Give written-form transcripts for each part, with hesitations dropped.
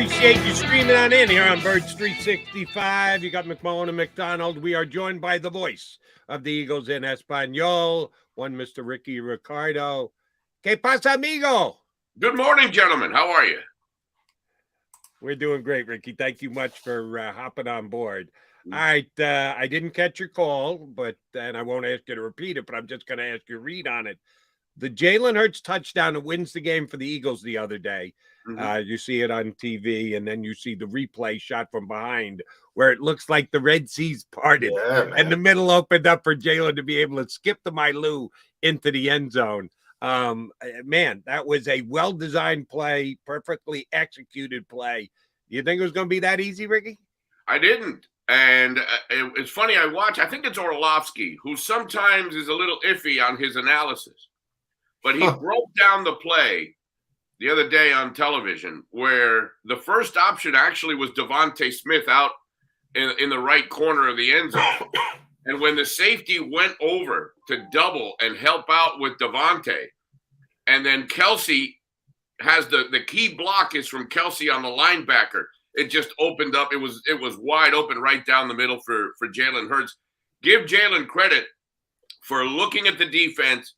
Appreciate you streaming on in here on Birds 365. You got McMullen and McDonald. We are joined by the voice of the Eagles in Espanol, one Mr. Rickie Ricardo. ¿Qué pasa, amigo? Good morning, gentlemen. How are you? We're doing great, Rickie. Thank you much for hopping on board. All right, I didn't catch your call, and I won't ask you to repeat it, but I'm just going to ask you to read on it. The Jalen Hurts touchdown that wins the game for the Eagles the other day. You see it on TV, and then you see the replay shot from behind where it looks like the Red Sea's parted and the middle opened up for Jalen to be able to skip the Mylou into the end zone. Man, that was a well-designed play, perfectly executed play. Do you think it was going to be that easy, Rickie? I didn't. And it's funny, I think it's Orlovsky, who sometimes is a little iffy on his analysis. But he broke down the play the other day on television where the first option actually was Devonta Smith out in the right corner of the end zone. And when the safety went over to double and help out with Devonta, and then Kelsey has the key block is from Kelsey on the linebacker. It just opened up. It was wide open right down the middle for Jalen Hurts. Give Jalen credit for looking at the defense.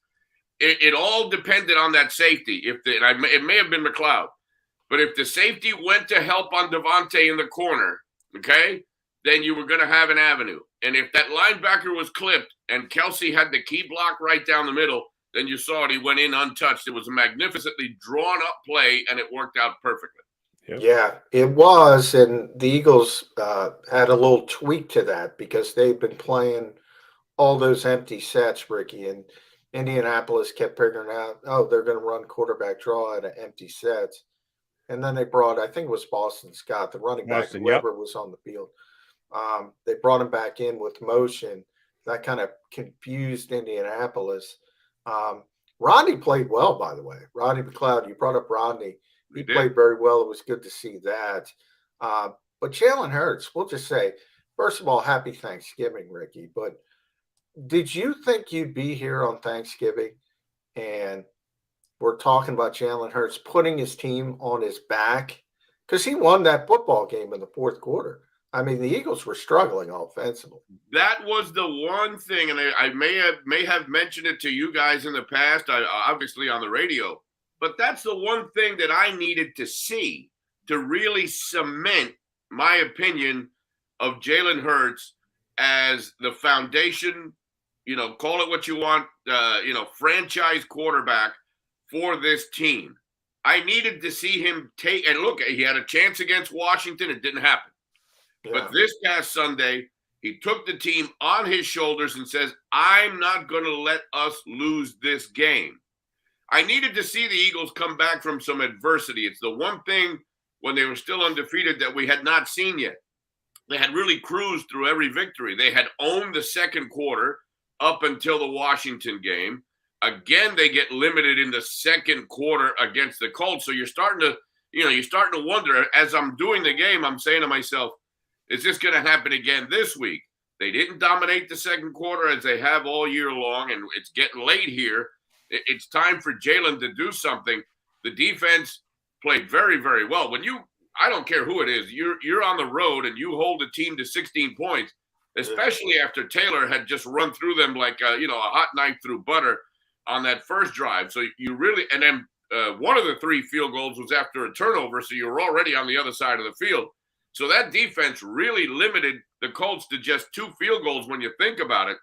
It all depended on that safety. It may have been McLeod, but if the safety went to help on Devonta in the corner, okay, then you were going to have an avenue. And if that linebacker was clipped and Kelsey had the key block right down the middle, then you saw it. He went in untouched. It was a magnificently drawn up play, and it worked out perfectly. Yep. Yeah, it was. And the Eagles had a little tweak to that because they've been playing all those empty sets, Rickie, and Indianapolis kept figuring out, they're going to run quarterback draw out of empty sets. And then they brought, I think it was Boston Scott, the running back, whoever was on the field. They brought him back in with motion. That kind of confused Indianapolis. Rodney played well, by the way. Rodney McLeod, you brought up Rodney. He played very well. It was good to see that. But Jalen Hurts, we'll just say, first of all, happy Thanksgiving, Rickie. But did you think you'd be here on Thanksgiving and we're talking about Jalen Hurts putting his team on his back? Because he won that football game in the fourth quarter. I mean, the Eagles were struggling offensively. That was the one thing, and I may have mentioned it to you guys in the past, obviously on the radio, but that's the one thing that I needed to see to really cement my opinion of Jalen Hurts as the foundation, call it what you want, franchise quarterback for this team. I needed to see him take, and look, he had a chance against Washington. It didn't happen. Yeah. But this past Sunday, he took the team on his shoulders and says, I'm not going to let us lose this game. I needed to see the Eagles come back from some adversity. It's the one thing when they were still undefeated that we had not seen yet. They had really cruised through every victory. They had owned the second quarter up until the Washington game. Again, they get limited in the second quarter against the Colts. So you're starting to wonder, as I'm doing the game, I'm saying to myself, is this going to happen again this week? They didn't dominate the second quarter as they have all year long, and it's getting late here. It's time for Jalen to do something. The defense played very, very well. I don't care who it is, you're on the road and you hold a team to 16 points, especially after Taylor had just run through them like a hot knife through butter on that first drive. So you really, and then one of the three field goals was after a turnover, so you were already on the other side of the field. So that defense really limited the Colts to just 2 field goals when you think about it,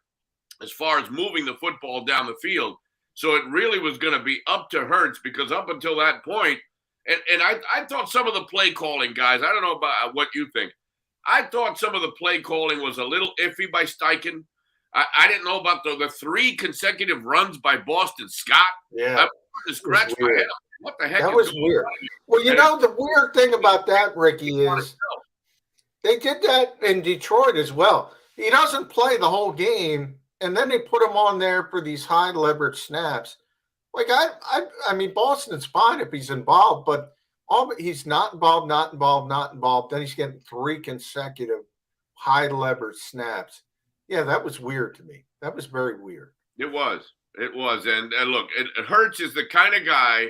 as far as moving the football down the field. So it really was going to be up to Hurts, because up until that point, and I thought some of the play calling, guys, I don't know about what you think. I thought some of the play calling was a little iffy by Steichen. I didn't know about the 3 consecutive runs by Boston Scott. Yeah. I to scratch my head. What the heck? That was weird. Well, the weird thing about that, Rickie, is they did that in Detroit as well. He doesn't play the whole game, and then they put him on there for these high leverage snaps. Like, I mean, Boston's fine if he's involved, but he's not involved. Then he's getting 3 consecutive high leverage snaps. Yeah, that was weird to me. That was very weird. It was. And look, Hurts is the kind of guy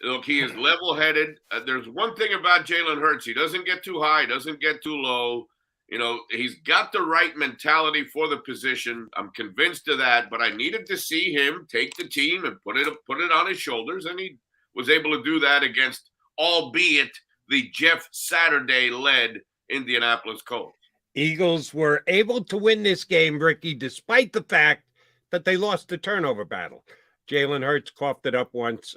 Look, he is level-headed. There's one thing about Jalen Hurts. He doesn't get too high, doesn't get too low. He's got the right mentality for the position. I'm convinced of that, but I needed to see him take the team and put it on his shoulders, and he was able to do that against, albeit the Jeff Saturday-led Indianapolis Colts. Eagles were able to win this game, Ricky, despite the fact that they lost the turnover battle. Jalen Hurts coughed it up once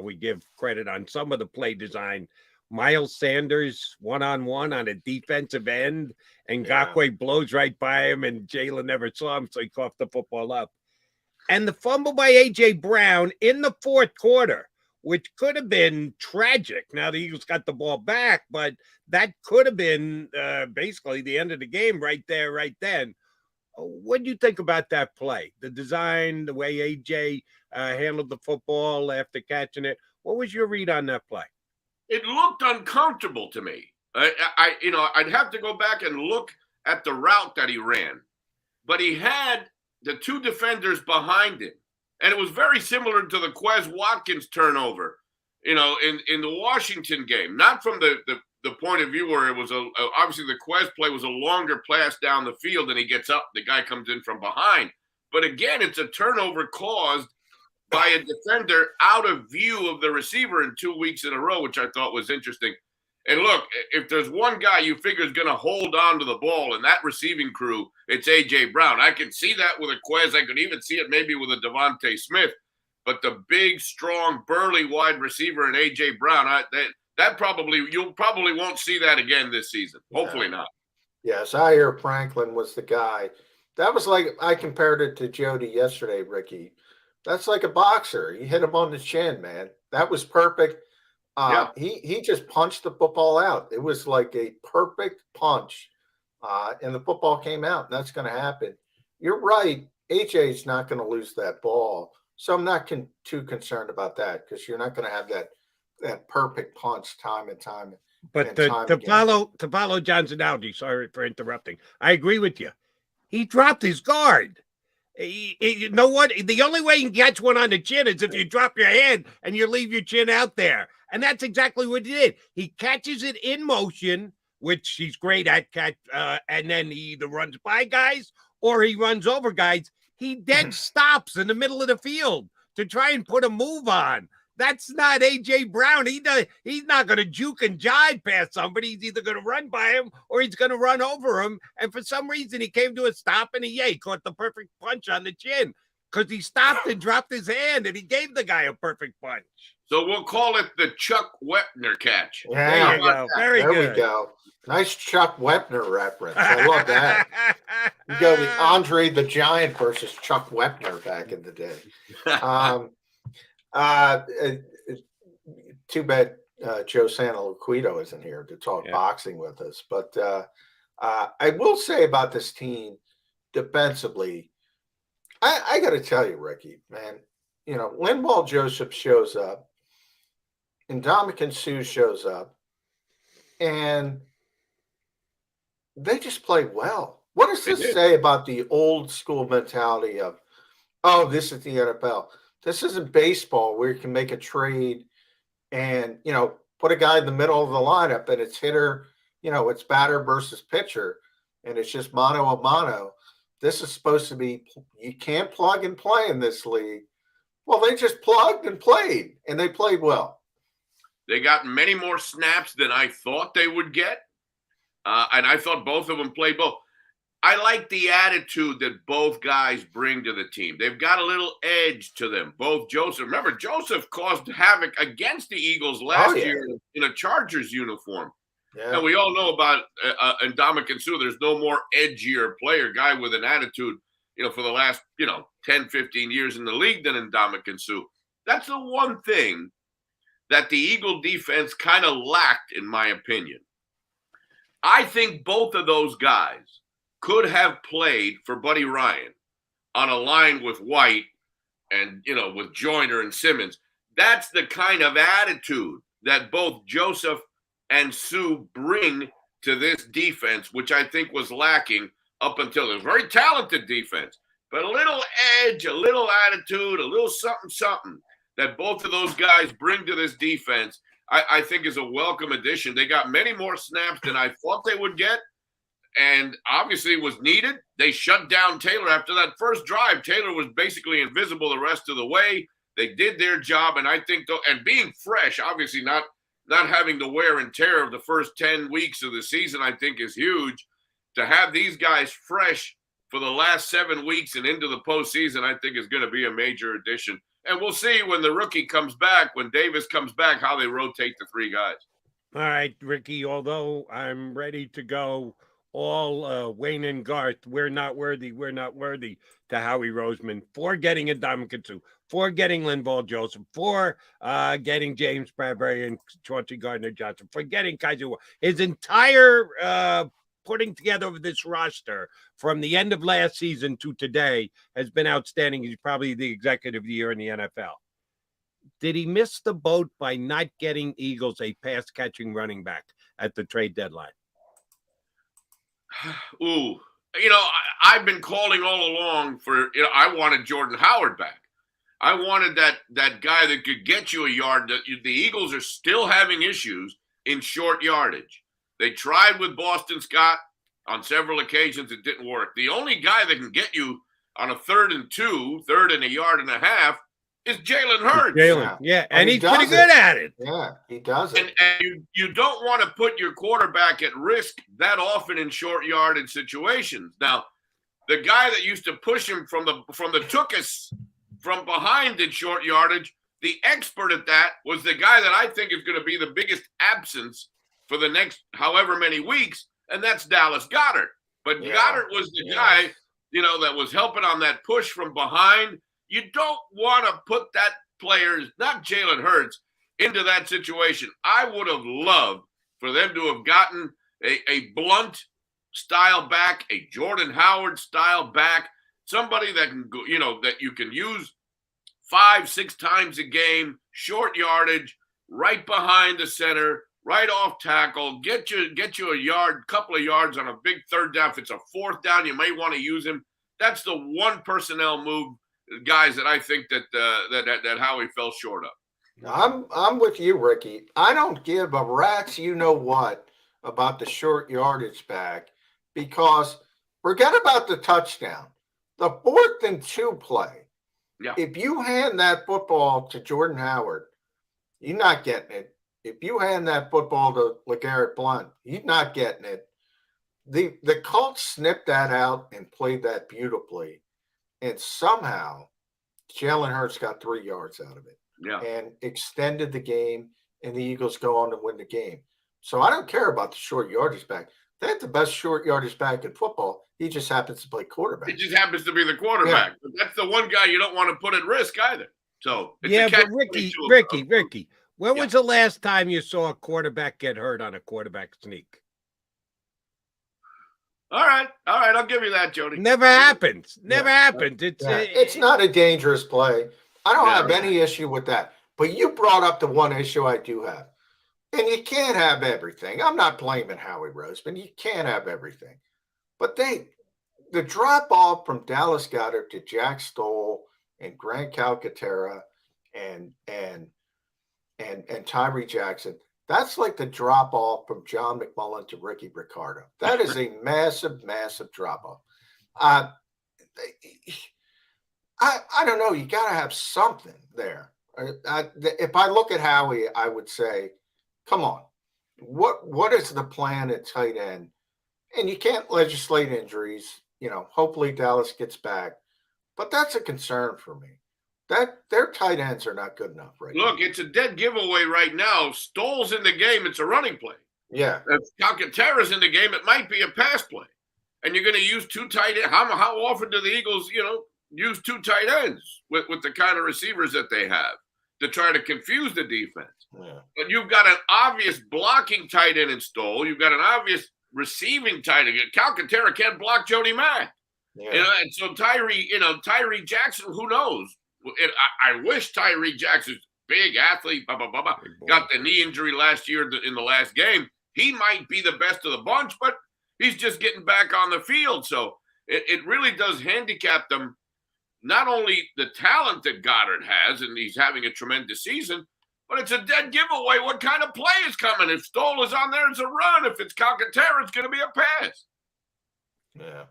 we give credit on some of the play design. Miles Sanders one-on-one on a defensive end, and Ngakoue blows right by him, and Jalen never saw him, so he coughed the football up. And the fumble by A.J. Brown in the fourth quarter, which could have been tragic. Now the Eagles got the ball back, but that could have been basically the end of the game right there, right then. What do you think about that play? The design, the way A.J. handled the football after catching it. What was your read on that play? It looked uncomfortable to me. I'd have to go back and look at the route that he ran, but he had the two defenders behind him, and it was very similar to the Quez Watkins turnover, in the Washington game. Not from the point of view where it was obviously the Quez play was a longer pass down the field, and he gets up, the guy comes in from behind. But again, it's a turnover caused by a defender out of view of the receiver in 2 weeks in a row, which I thought was interesting. And look, if there's one guy you figure is going to hold on to the ball in that receiving crew, it's A.J. Brown. I can see that with a Quez. I could even see it maybe with a Devonta Smith. But the big, strong, burly wide receiver in A.J. Brown, you'll probably won't see that again this season. Hopefully not. Yeah, Zaire Franklin was the guy. That was like, I compared it to Jody yesterday, Ricky. That's like a boxer. He hit him on the chin, man. That was perfect. He just punched the football out. It was like a perfect punch, and the football came out. And that's going to happen. You're right. AJ's not going to lose that ball, so I'm not too concerned about that because you're not going to have that perfect punch time and time. But to follow John's analogy, sorry for interrupting. I agree with you. He dropped his guard. You know what? The only way you can catch one on the chin is if you drop your hand and you leave your chin out there. And that's exactly what he did. He catches it in motion, which he's great at, and then he either runs by guys or he runs over guys. He dead stops in the middle of the field to try and put a move on. That's not A.J. Brown. He's not going to juke and jive past somebody. He's either going to run by him or he's going to run over him. And for some reason, he came to a stop and he caught the perfect punch on the chin because he stopped and dropped his hand and he gave the guy a perfect punch. So we'll call it the Chuck Wepner catch. Yeah, there you go. Very good. There we go. Nice Chuck Wepner reference. I love that. You go to Andre the Giant versus Chuck Wepner back in the day. Too bad Joe Santaluquito isn't here to talk boxing with us. But I will say about this team defensively, I got to tell you, Ricky, man, Linval Joseph shows up, and Ndamukong Suh shows up, and they just play well. What does this say about the old school mentality of, oh, this is the NFL? This isn't baseball where you can make a trade and, put a guy in the middle of the lineup and it's hitter, it's batter versus pitcher, and it's just mano a mano. This is supposed to be, you can't plug and play in this league. Well, they just plugged and played, and they played well. They got many more snaps than I thought they would get, and I thought both of them played both. I like the attitude that both guys bring to the team. They've got a little edge to them. Both Joseph. Remember, Joseph caused havoc against the Eagles last year in a Chargers uniform. Yeah. And we all know about Ndamukong Suh. There's no more edgier player, guy with an attitude, for the last, 10, 15 years in the league than Ndamukong Suh. That's the one thing that the Eagle defense kind of lacked, in my opinion. I think both of those guys could have played for Buddy Ryan on a line with White and, with Joyner and Simmons. That's the kind of attitude that both Joseph and Suh bring to this defense, which I think was lacking up until it was a very talented defense, but a little edge, a little attitude, a little something. that both of those guys bring to this defense, I think is a welcome addition. They got many more snaps than I thought they would get, and obviously was needed. They shut down Taylor after that first drive. Taylor was basically invisible the rest of the way. They did their job, and I think, and being fresh, obviously not having the wear and tear of the first 10 weeks of the season, I think is huge. To have these guys fresh for the last 7 weeks and into the postseason, I think is going to be a major addition. And we'll see when the rookie comes back, when Davis comes back, how they rotate the 3 guys. All right, Ricky, although I'm ready to go all Wayne and Garth, we're not worthy to Howie Roseman for getting Ndamukong Suh, for getting Linval Joseph, for getting James Bradbury and Chauncey Gardner-Johnson, for getting Kaiser. His entire putting together of this roster from the end of last season to today has been outstanding. He's probably the executive of the year in the NFL. Did he miss the boat by not getting Eagles a pass-catching running back at the trade deadline? Ooh, I've been calling all along for, I wanted Jordan Howard back. I wanted that guy that could get you a yard. The Eagles are still having issues in short yardage. They tried with Boston Scott on several occasions. It didn't work. The only guy that can get you on a 3rd and 2, 3rd and a yard and a half is Jalen Hurts. Yeah. And he's pretty good at it. Yeah, he does it. And you don't want to put your quarterback at risk that often in short yardage situations. Now, the guy that used to push him from the tuchus from behind in short yardage, the expert at that was the guy that I think is going to be the biggest absence for the next however many weeks, and that's Dallas Goedert. But Goddard was the guy, that was helping on that push from behind. You don't want to put that player, not Jalen Hurts, into that situation. I would have loved for them to have gotten a Blunt style back, a Jordan Howard style back, somebody that can go, that you can use 5-6 times a game, short yardage, right behind the center, right off tackle, get you a yard, couple of yards on a big 3rd down. If it's a 4th down, you may want to use him. That's the one personnel move, guys, that I think that Howie fell short of. I'm with you, Ricky. I don't give a rat's what about the short yardage back, because forget about the touchdown. The 4th and 2 play. Yeah. If you hand that football to Jordan Howard, you're not getting it. If you hand that football to LeGarrette Blount, you're not getting it. The Colts snipped that out and played that beautifully. And somehow Jalen Hurts got 3 yards out of it and extended the game, and the Eagles go on to win the game. So I don't care about the short yardage back. They have the best short yardage back in football. He just happens to play quarterback. It just happens to be the quarterback. Yeah. But that's the one guy you don't want to put at risk either. So but Ricky, when was the last time you saw a quarterback get hurt on a quarterback sneak? All right, I'll give you that, Jody. Never happens. It's not a dangerous play. I don't have any issue with that. But you brought up the one issue I do have. And you can't have everything. I'm not blaming Howie Roseman. You can't have everything. But the drop off from Dallas Goedert to Jack Stoll and Grant Calcaterra and Tyree Jackson, that's like the drop off from John McMullen to Rickie Ricardo. That is a massive, massive drop off. I don't know. You got to have something there. If I look at Howie, I would say, come on, what is the plan at tight end? And you can't legislate injuries. Hopefully Dallas gets back, but that's a concern for me. That their tight ends are not good enough right now. Look, it's a dead giveaway right now. Stoll's in the game. It's a running play. Yeah. If Calcaterra's in the game, it might be a pass play. And you're going to use 2 tight ends. How often do the Eagles, use 2 tight ends with the kind of receivers that they have to try to confuse the defense? Yeah. But you've got an obvious blocking tight end in Stoll. You've got an obvious receiving tight end. Calcaterra can't block Jody Mack. Yeah. And so Tyree Jackson, who knows? I wish Tyree Jackson's big athlete, got the knee injury last year in the last game. He might be the best of the bunch, but he's just getting back on the field. So it really does handicap them not only the talent that Goddard has, and he's having a tremendous season, but it's a dead giveaway what kind of play is coming. If Stoll is on there, it's a run. If it's Calcaterra, it's going to be a pass. Yeah.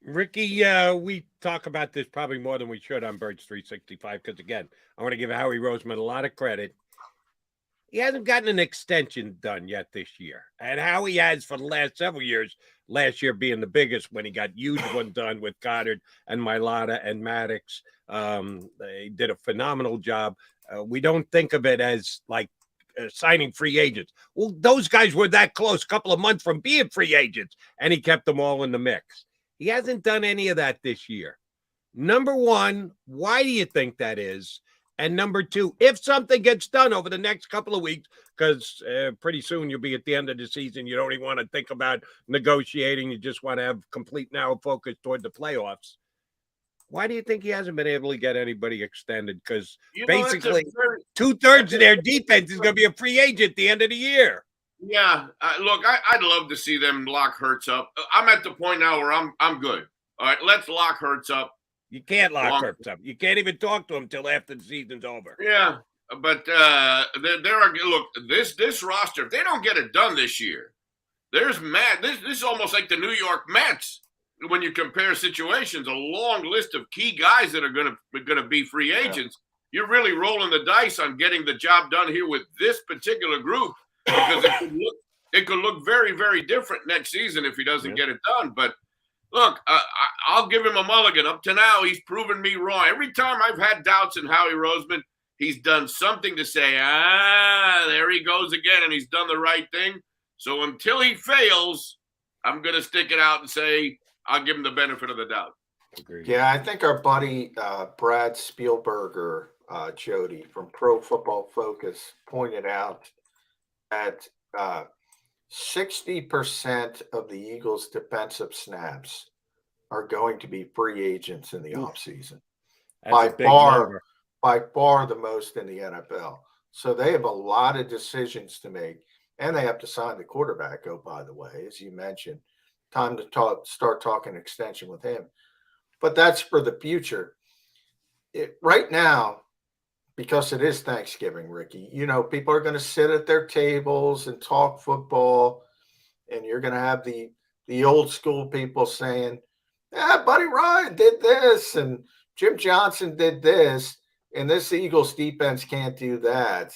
Ricky, we talk about this probably more than we should on Birds 365 because, again, I want to give Howie Roseman a lot of credit. He hasn't gotten an extension done yet this year. And Howie has for the last several years, last year being the biggest when he got huge one done with Goddard and Mailata and Maddox. They did a phenomenal job. We don't think of it as like signing free agents. Well, those guys were that close, a couple of months from being free agents, and he kept them all in the mix. He hasn't done any of that this year. Number one, why do you think that is? And number two, if something gets done over the next couple of weeks, because pretty soon you'll be at the end of the season, you don't even want to think about negotiating. You just want to have complete narrow focus toward the playoffs. Why do you think he hasn't been able to get anybody extended? Because basically 2/3 of their defense is going to be a free agent at the end of the year. Yeah, look, I'd love to see them lock Hurts up. I'm at the point now where I'm good. All right, let's lock Hurts up. You can't lock Hurts up. You can't even talk to him until after the season's over. Yeah, but there are look this roster. If they don't get it done this year, there's This is almost like the New York Mets when you compare situations. A long list of key guys that are going to be free agents. Yeah. You're really rolling the dice on getting the job done here with this particular group. Because it could look very, very different next season if he doesn't get it done. But look, I'll give him a mulligan. Up to now, he's proven me wrong. Every time I've had doubts in Howie Roseman, he's done something to say, there he goes again, and he's done the right thing. So until he fails, I'm going to stick it out and say I'll give him the benefit of the doubt. Agreed. Yeah, I think our buddy Brad Spielberger, Jody, from Pro Football Focus, pointed out that 60% of the Eagles' defensive snaps are going to be free agents in the offseason. By far the most in the NFL. So they have a lot of decisions to make, and they have to sign the quarterback. Oh, by the way, as you mentioned, time to start talking extension with him. But that's for the future. Right now, because it is Thanksgiving, Ricky, people are going to sit at their tables and talk football, and you're going to have the old school people saying, Buddy Ryan did this, and Jim Johnson did this, and this Eagles defense can't do that.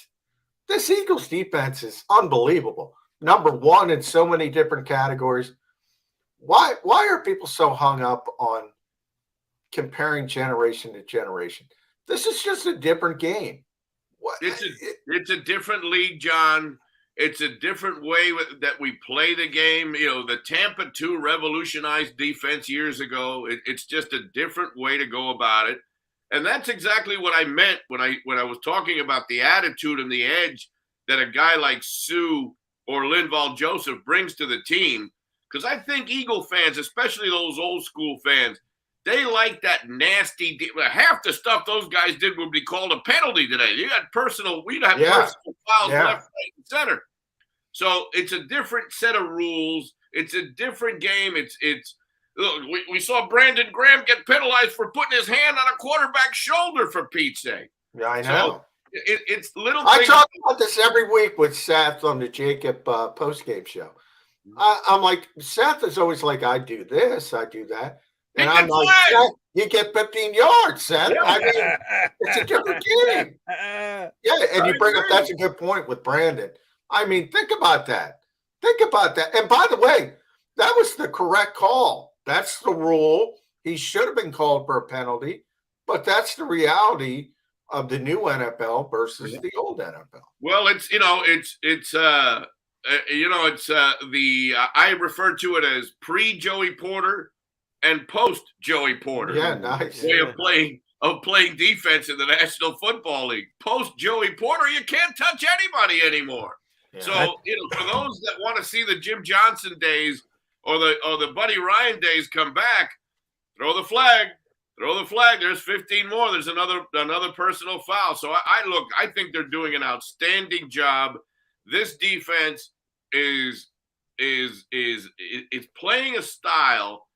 This Eagles defense is unbelievable. Number one in so many different categories. Why are people so hung up on comparing generation to generation? This is just a different game. It's a different league, John. It's a different way that we play the game. The Tampa 2 revolutionized defense years ago. It's just a different way to go about it. And that's exactly what I meant when I was talking about the attitude and the edge that a guy like Suh or Linval Joseph brings to the team. Because I think Eagle fans, especially those old school fans, they like that nasty. Half the stuff those guys did would be called a penalty today. We'd have personal fouls left, right, and center. So it's a different set of rules. It's a different game. Look, we saw Brandon Graham get penalized for putting his hand on a quarterback's shoulder, for Pete's sake. Yeah, I know. So it's little. I talk about this every week with Seth on the JAKIB postgame show. I'm like, Seth is always like, I do this, I do that. And I'm like, Seth, you get 15 yards, Seth. Yeah. I mean, it's a different game. Yeah, and you bring up, that's a good point with Brandon. I mean, think about that. And by the way, that was the correct call. That's the rule. He should have been called for a penalty, but that's the reality of the new NFL versus the old NFL. Well, I refer to it as pre-Joey Porter and post-Joey Porter. Yeah, nice. Way of playing defense in the National Football League. Post-Joey Porter, you can't touch anybody anymore. Yeah. So, for those that want to see the Jim Johnson days or the Buddy Ryan days come back, throw the flag. There's 15 more. There's another personal foul. So I think they're doing an outstanding job. This defense is playing a style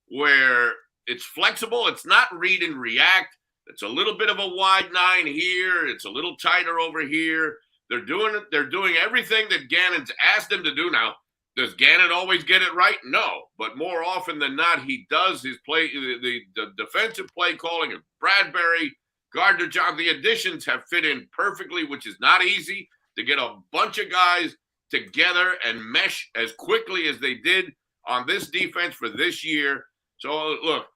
where it's flexible. It's not read and react. It's a little bit of a wide 9 here. It's a little tighter over here. They're doing everything that Gannon's asked them to do now. Does Gannon always get it right? No, but more often than not, he does. His play, the defensive play calling of Bradbury, Gardner John, the additions have fit in perfectly, which is not easy to get a bunch of guys together and mesh as quickly as they did on this defense for this year. So look,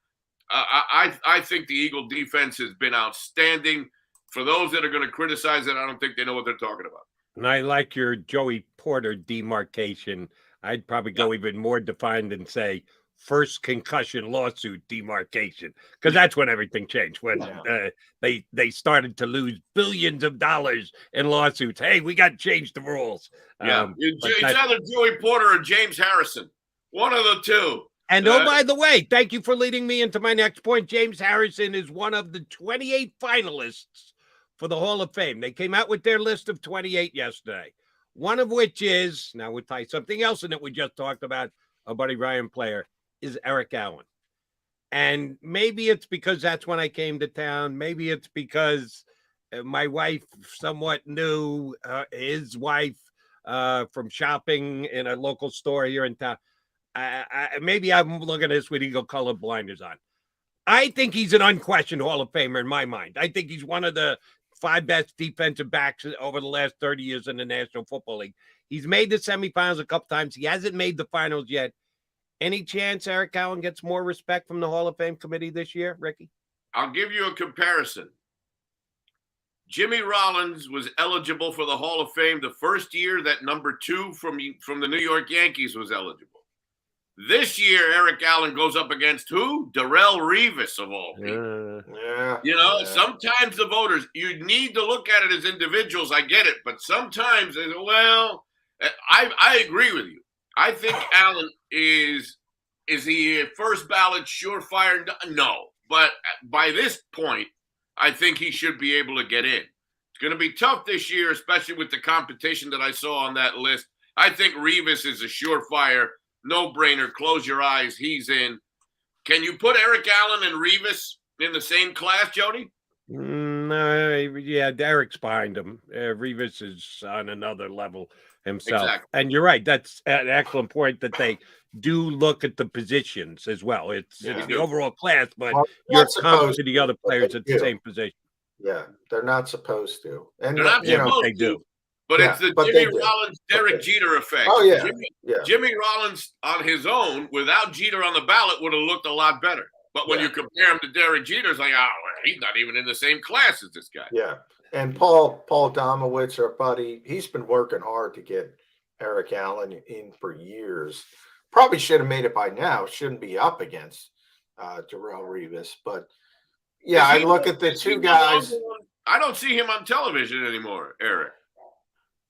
I think the Eagle defense has been outstanding. For those that are going to criticize it, I don't think they know what they're talking about. And I like your Joey Porter demarcation. I'd probably go even more defined and say first concussion lawsuit demarcation, because that's when everything changed, when they started to lose billions of dollars in lawsuits. Hey, we got to change the rules. It's either Joey Porter or James Harrison, one of the two. And oh, by the way, thank you for leading me into my next point. James Harrison is one of the 28 finalists for the Hall of Fame. They came out with their list of 28 yesterday. One of which is, now we'll tie something else in that we just talked about, a Buddy Ryan player, is Eric Allen. And maybe it's because that's when I came to town. Maybe it's because my wife somewhat knew his wife from shopping in a local store here in town. Maybe I'm looking at this with eagle color blinders on. I think he's an unquestioned Hall of Famer in my mind. I think he's one of the 5 best defensive backs over the last 30 years in the National Football League. He's made the semifinals a couple times. He hasn't made the finals yet. Any chance Eric Allen gets more respect from the Hall of Fame committee this year, Ricky? I'll give you a comparison. Jimmy Rollins was eligible for the Hall of Fame the first year that number 2 from the New York Yankees was eligible. This year, Eric Allen goes up against who? Darrelle Revis, of all people. Sometimes the voters, you need to look at it as individuals. I get it. But sometimes, I agree with you. I think Allen is he a first ballot surefire? No. But by this point, I think he should be able to get in. It's going to be tough this year, especially with the competition that I saw on that list. I think Revis is a surefire. No-brainer. Close your eyes. He's in. Can you put Eric Allen and Revis in the same class, Jody? No, yeah, Derek's behind him. Revis is on another level himself. Exactly. And you're right. That's an excellent point that they do look at the positions as well. It's the overall class, but you're coming to the other players at the same position. Yeah, they're not supposed to. And they're not supposed they do. But it's the Jimmy Rollins, Derek Jeter effect. Oh, yeah. Jimmy Rollins on his own, without Jeter on the ballot, would have looked a lot better. But when you compare him to Derek Jeter, it's like, he's not even in the same class as this guy. Yeah. And Paul Domowitz, our buddy, he's been working hard to get Eric Allen in for years. Probably should have made it by now. Shouldn't be up against Darrelle Revis. But, I look at the two guys. I don't see him on television anymore, Eric.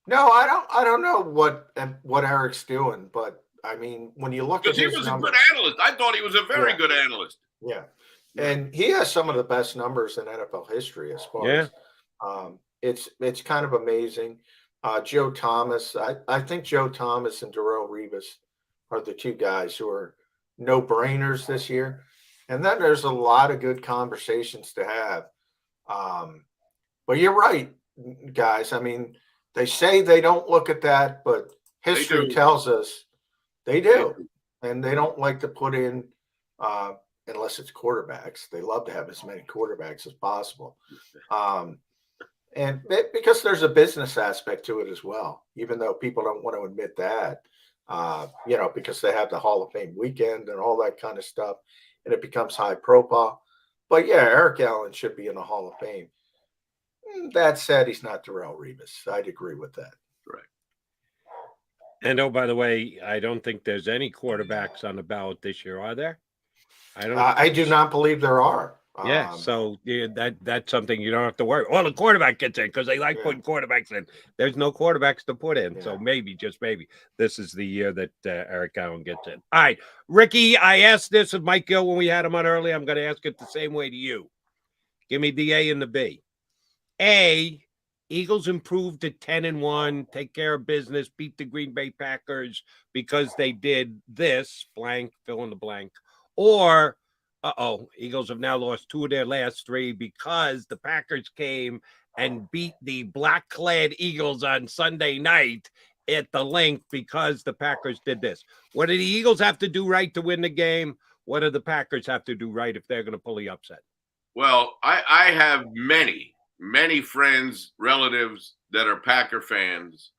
No, I don't know what Eric's doing, but I mean, when you look at his numbers, he was numbers, a good analyst. I thought he was a very good analyst. Yeah, and he has some of the best numbers in NFL history as far as it's kind of amazing. Joe Thomas, I think Joe Thomas and Darrelle Revis are the two guys who are no-brainers this year, and then there's a lot of good conversations to have. But you're right, guys. I mean. They say they don't look at that, but history tells us they do. And they don't like to put in, unless it's quarterbacks. They love to have as many quarterbacks as possible. And because there's a business aspect to it as well, even though people don't want to admit that, because they have the Hall of Fame weekend and all that kind of stuff, and it becomes high profile. But, Eric Allen should be in the Hall of Fame. That said, he's not Darrelle Revis. I'd agree with that. Right. And by the way, I don't think there's any quarterbacks on the ballot this year, are there? I do not believe there are. So that's something you don't have to worry. Well, the quarterback gets in because they like putting quarterbacks in. There's no quarterbacks to put in, so maybe, just maybe, this is the year that Eric Allen gets in. All right, Ricky, I asked this of Mike Gill when we had him on earlier. I'm going to ask it the same way to you. Give me the A and the B. A, Eagles improved to 10-1, take care of business, beat the Green Bay Packers because they did this, blank, fill in the blank. Or Eagles have now lost 2 of their last 3 because the Packers came and beat the black-clad Eagles on Sunday night at the link because the Packers did this. What do the Eagles have to do right to win the game? What do the Packers have to do right if they're going to pull the upset? Well, I have many friends, relatives that are Packer fans,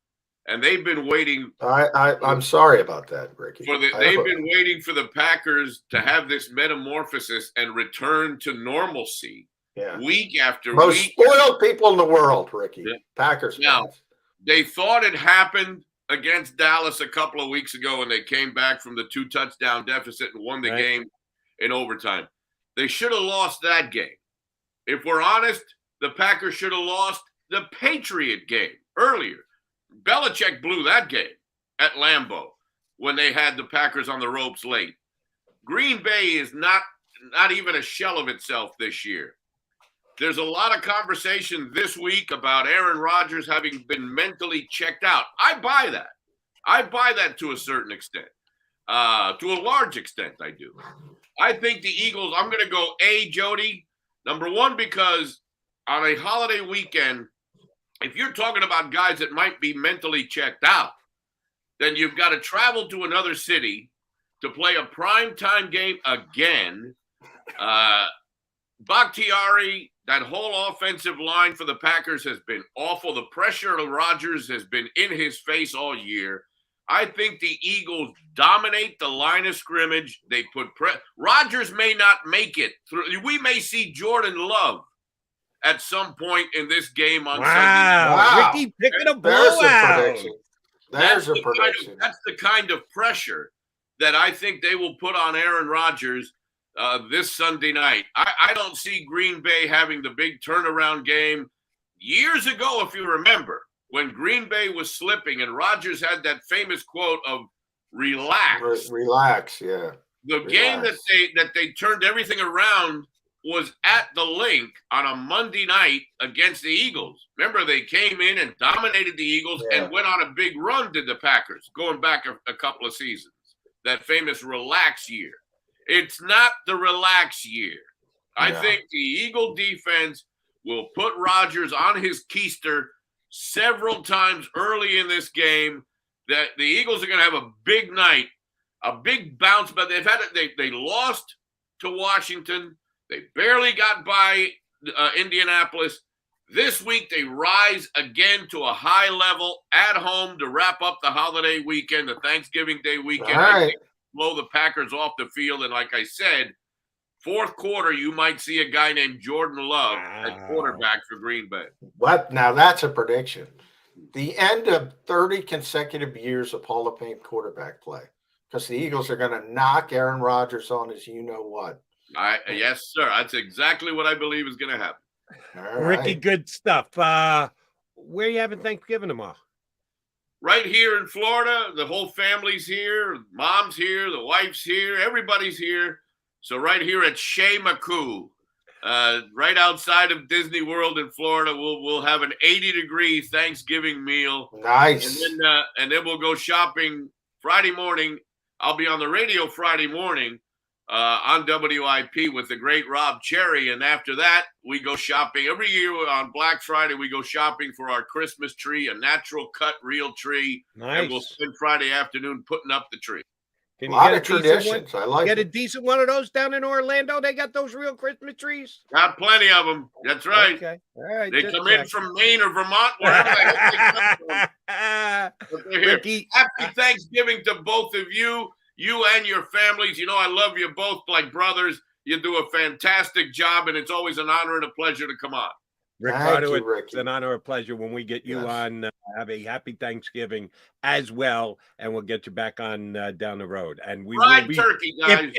and they've been waiting. I'm sorry about that, Ricky. They've been waiting for the Packers to have this metamorphosis and return to normalcy. Yeah. Week after Most week. spoiled people in the world, Ricky. Yeah. Packers now, fans. They thought it happened against Dallas a couple of weeks ago when they came back from the 2-touchdown deficit and won the game in overtime. They should have lost that game. If we're honest, the Packers should have lost the Patriot game earlier. Belichick blew that game at Lambeau when they had the Packers on the ropes late. Green Bay is not even a shell of itself this year. There's a lot of conversation this week about Aaron Rodgers having been mentally checked out. I buy that. I buy that to a certain extent. To a large extent, I do. I think the Eagles, I'm going to go Jody. Number one, because on a holiday weekend, if you're talking about guys that might be mentally checked out, then you've got to travel to another city to play a primetime game again. Bakhtiari, that whole offensive line for the Packers has been awful. The pressure of Rodgers has been in his face all year. I think the Eagles dominate the line of scrimmage. They put Rodgers may not make it through. We may see Jordan Love at some point in this game on Sunday. Wow. Ricky picking a blowout. There's a prediction. That's the kind of pressure that I think they will put on Aaron Rodgers this Sunday night. I don't see Green Bay having the big turnaround game. Years ago, if you remember, when Green Bay was slipping and Rodgers had that famous quote of relax. Relax, yeah. The game that they turned everything around was at the link on a Monday night against the Eagles. Remember, they came in and dominated the Eagles and went on a big run to the Packers, going back a couple of seasons. That famous relax year. It's not the relax year. I think the Eagle defense will put Rodgers on his keister several times early in this game. That the Eagles are going to have a big night, a big bounce, but they lost to Washington. They barely got by Indianapolis. This week they rise again to a high level at home to wrap up the holiday weekend, the Thanksgiving Day weekend. I think blow the Packers off the field, and like I said, fourth quarter you might see a guy named Jordan Love at quarterback for Green Bay. What? Now that's a prediction. The end of 30 consecutive years of Hall of Fame quarterback play, because the Eagles are going to knock Aaron Rodgers on his you-know-what. Yes, sir. That's exactly what I believe is going to happen. All Ricky, good stuff. Where are you having Thanksgiving tomorrow? Right here in Florida. The whole family's here. Mom's here. The wife's here. Everybody's here. So right here at Shea McCoo, right outside of Disney World in Florida, we'll have an 80-degree Thanksgiving meal. Nice. And then we'll go shopping Friday morning. I'll be on the radio Friday morning on WIP with the great Rob Cherry. And after that, we go shopping. Every year on Black Friday, we go shopping for our Christmas tree, a natural cut real tree. Nice. And we'll spend Friday afternoon putting up the tree. Can a lot of traditions. I like get a decent one of those down in Orlando? They got those real Christmas trees? Got plenty of them. That's right. Okay. All right. They come in from Maine or Vermont, wherever the heck they come from. Ricky, happy Thanksgiving to both of you and your families. You know, I love you both like brothers. You do a fantastic job, and it's always an honor and a pleasure to come on. Ricardo, it's an honor and pleasure when we get you on. Have a happy Thanksgiving as well, and we'll get you back on down the road. And we fried will be, turkey, guys.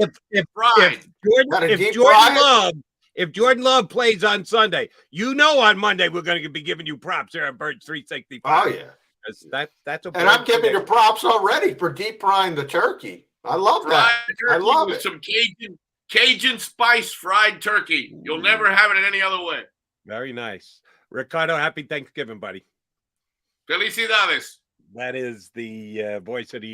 If Jordan Love plays on Sunday, you know on Monday we're going to be giving you props here on Birds 365. Oh yeah, that's a. And I'm giving you props already for deep frying the turkey. I love that. I love it. Some Cajun spice fried turkey. You'll never have it in any other way. Very nice. Ricardo, happy Thanksgiving, buddy. Felicidades. That is the voice of the